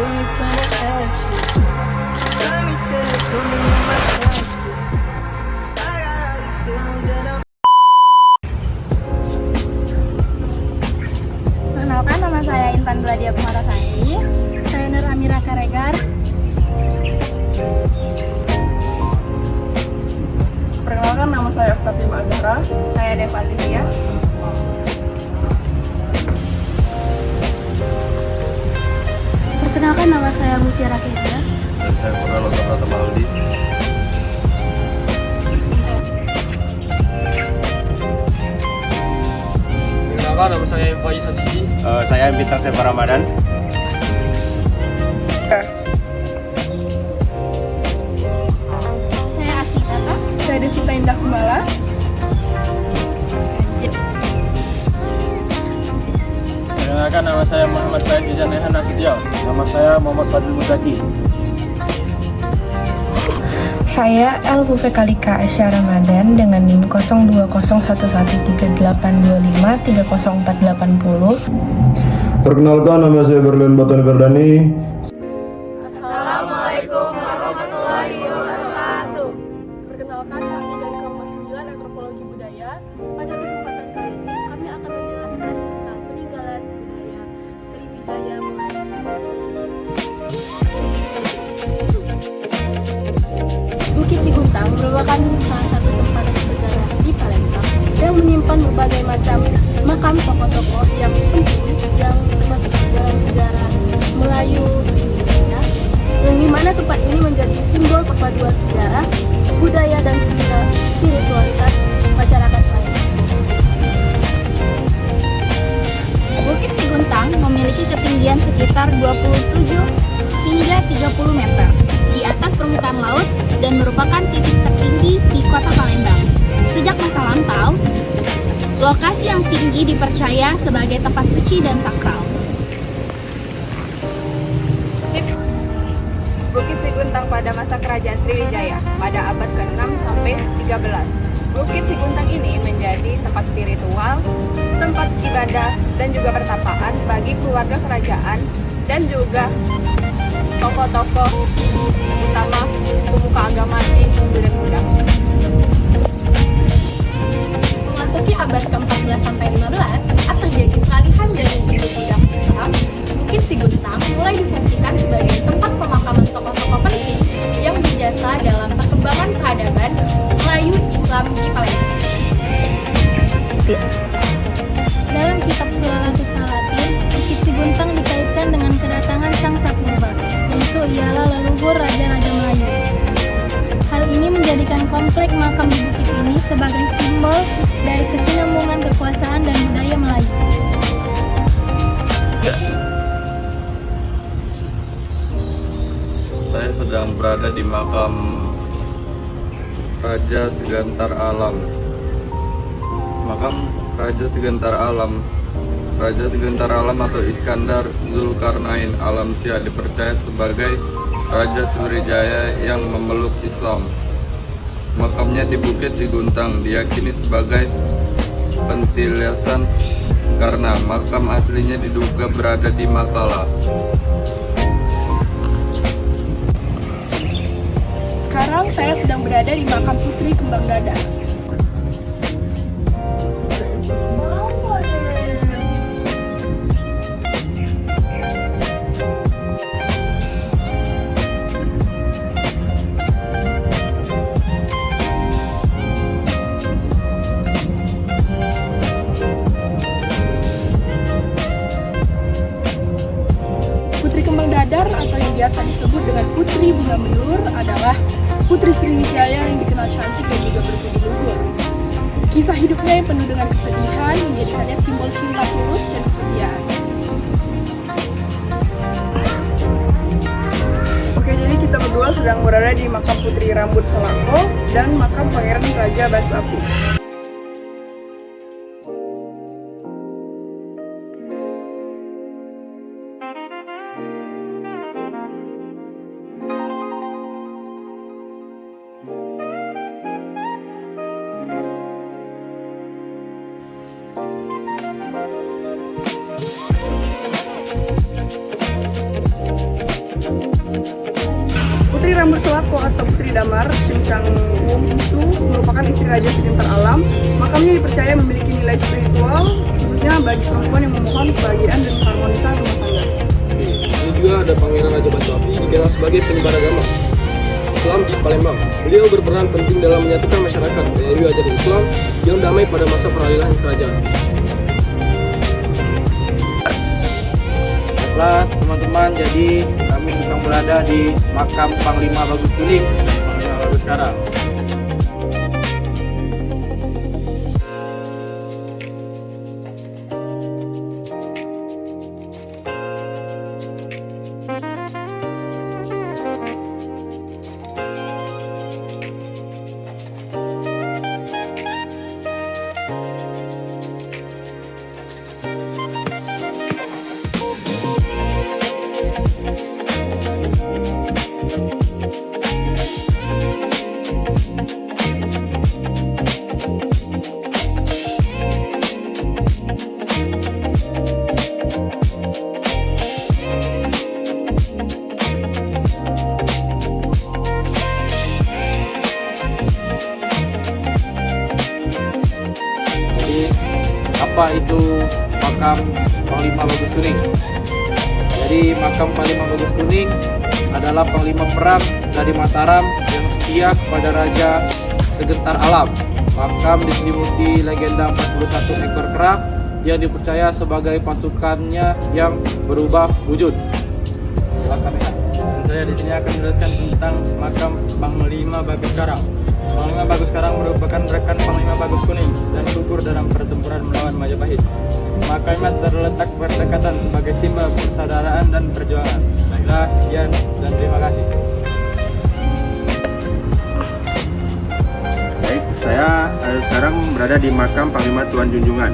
Perkenalkan, nama saya Intan Gladia Kumarasari. Saya Nur Amira Karegar. Perkenalkan, nama saya Fatima Azhara. Saya Deva Alicia. Perkenalkan, nama saya Mutiara Keza. Dan saya Purwaloka Pratama Aldi. Perkenalkan, nama saya Faiz Sasiji. Saya Bintang Sefa Ramadan. Saya Asika. Saya Devita Indah Kumbala. Perkenalkan, nama saya Muhammad Said Dijanehan Nasution. Nama saya Muhammad Fadil Muzaki. Saya Elvufe Kalika Asya Ramadan dengan NIM 0201113325304880. Perkenalkan, nama saya Berlian Batoni Berdani. Assalamualaikum warahmatullahi wabarakatuh. Perkenalkan, kami dari kelompok 9 Antropologi Budaya. Pada kesempatan kali ini, kami akan menjelaskan tentang peninggalan budaya Sriwijaya Melayu. Bukit Siguntang merupakan salah satu tempat sejarah di Palembang yang menyimpan berbagai macam makam tokoh-tokoh yang penting yang termasuk dalam sejarah Melayu Sriwijaya, yang dimana tempat ini menjadi simbol perpaduan sejarah, budaya dan spiritualitas masyarakat Melayu. Bukit Siguntang memiliki ketinggian sekitar 27 hingga 30 meter di atas permukaan laut dan merupakan titik tertinggi di kota Palembang. Sejak masa lampau, lokasi yang tinggi dipercaya sebagai tempat suci dan sakral. Bukit Siguntang pada masa kerajaan Sriwijaya pada abad ke-6 sampai 13. Bukit Siguntang ini menjadi tempat spiritual, tempat ibadah dan juga pertapaan bagi keluarga kerajaan dan juga tokoh-tokoh utama pemuka agama di duren muda. Memasuki abad ke-14 sampai 15, saat terjadi peralihan dari Hindu ke Islam, Bukit Siguntang mulai difungsikan sebagai tempat pemakaman tokoh-tokoh penting yang berjasa dalam perkembangan peradaban Melayu Islam di Palembang. Dalam kitab Sulalatus Salatin, Bukit Siguntang dikaitkan dengan kedatangan Sang Sapurba, yaitu ialah leluhur Raja-Raja Melayu. Hal ini menjadikan komplek makam di bukit ini sebagai simbol dari kesinambungan kekuasaan dan budaya Melayu. Saya sedang berada di makam Raja Sigantar Alam. Makam Raja Sigantar Alam. Raja Sigantar Alam atau Iskandar Zulkarnain Alamsyah dipercaya sebagai Raja Sriwijaya yang memeluk Islam. Makamnya di Bukit Siguntang diyakini sebagai pentilasan karena makam aslinya diduga berada di Makala. Sekarang saya sedang berada di makam Putri Kembang Dadar. Putri Kembang Dadar atau yang biasa disebut dengan Putri Bunga Melur adalah putri Sriwijaya yang dikenal cantik dan juga berbudi luhur. Kisah hidupnya yang penuh dengan kesedihan menjadikannya simbol cinta tulus dan kesetiaan. Oke, jadi kita berdua sedang berada di makam Putri Rambut Selako dan makam Pangeran Raja Batu Api. yang berselaput atau Putri Damar Tincang Wung itu merupakan istri Raja Segentar Alam. Makamnya dipercaya memiliki nilai spiritual, khususnya bagi perempuan yang memohon kebahagiaan dan keharmonisan rumah tangga. Ini juga ada Pangeran Raja Batu Api, dikenal sebagai penyebar agama Islam di Palembang. Beliau berperan penting dalam menyatukan masyarakat melalui ajaran Islam yang damai pada masa peralihan kerajaan. Baiklah teman-teman, jadi kami sedang berada di makam Panglima Bagus Kuning, Panglima Bagus Karang. Apa itu makam Panglima Bagus Kuning? Jadi makam Panglima Bagus Kuning adalah panglima perang dari Mataram yang setia kepada Raja Segentar Alam. Makam diselimuti legenda 41 ekor kera yang dipercaya sebagai pasukannya yang berubah wujud. Silakan ya. Saya di sini akan menjelaskan tentang makam Panglima Bagus Karang. Panglima Bagus Karang merupakan rekan Panglima Bagus Kuning dan gugur dalam pertempuran melawan Majapahit. Makamnya terletak berdekatan sebagai simbol persaudaraan dan perjuangan. Baiklah, sekian dan terima kasih. Baik, saya sekarang berada di makam Panglima Tuan Junjungan.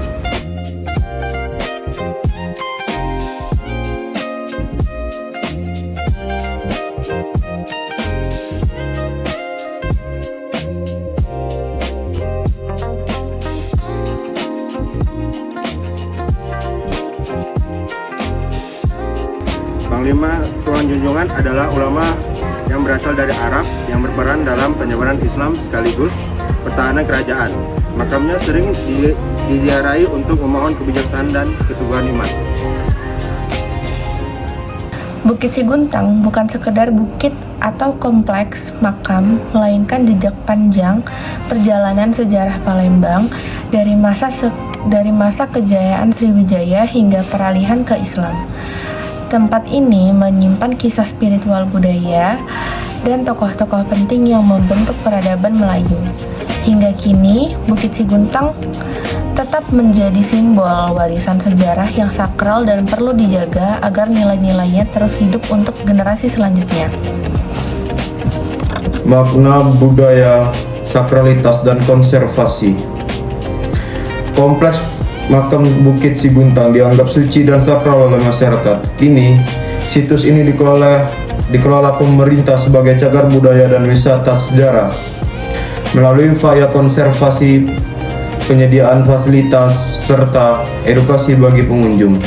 Panglima Tuan Junjungan adalah ulama yang berasal dari Arab yang berperan dalam penyebaran Islam sekaligus pertahanan kerajaan. Makamnya sering diziarahi untuk memohon kebijaksanaan dan keteguhan iman. Bukit Siguntang bukan sekedar bukit atau kompleks makam, melainkan jejak panjang perjalanan sejarah Palembang dari masa kejayaan Sriwijaya hingga peralihan ke Islam. Tempat ini menyimpan kisah spiritual budaya dan tokoh-tokoh penting yang membentuk peradaban Melayu. Hingga kini, Bukit Siguntang tetap menjadi simbol warisan sejarah yang sakral dan perlu dijaga agar nilai-nilainya terus hidup untuk generasi selanjutnya. Makna budaya, sakralitas, dan konservasi. Kompleks makam Bukit Siguntang dianggap suci dan sakral oleh masyarakat. Kini, situs ini dikelola pemerintah sebagai cagar budaya dan wisata sejarah. Melalui upaya konservasi, penyediaan fasilitas, serta edukasi bagi pengunjung.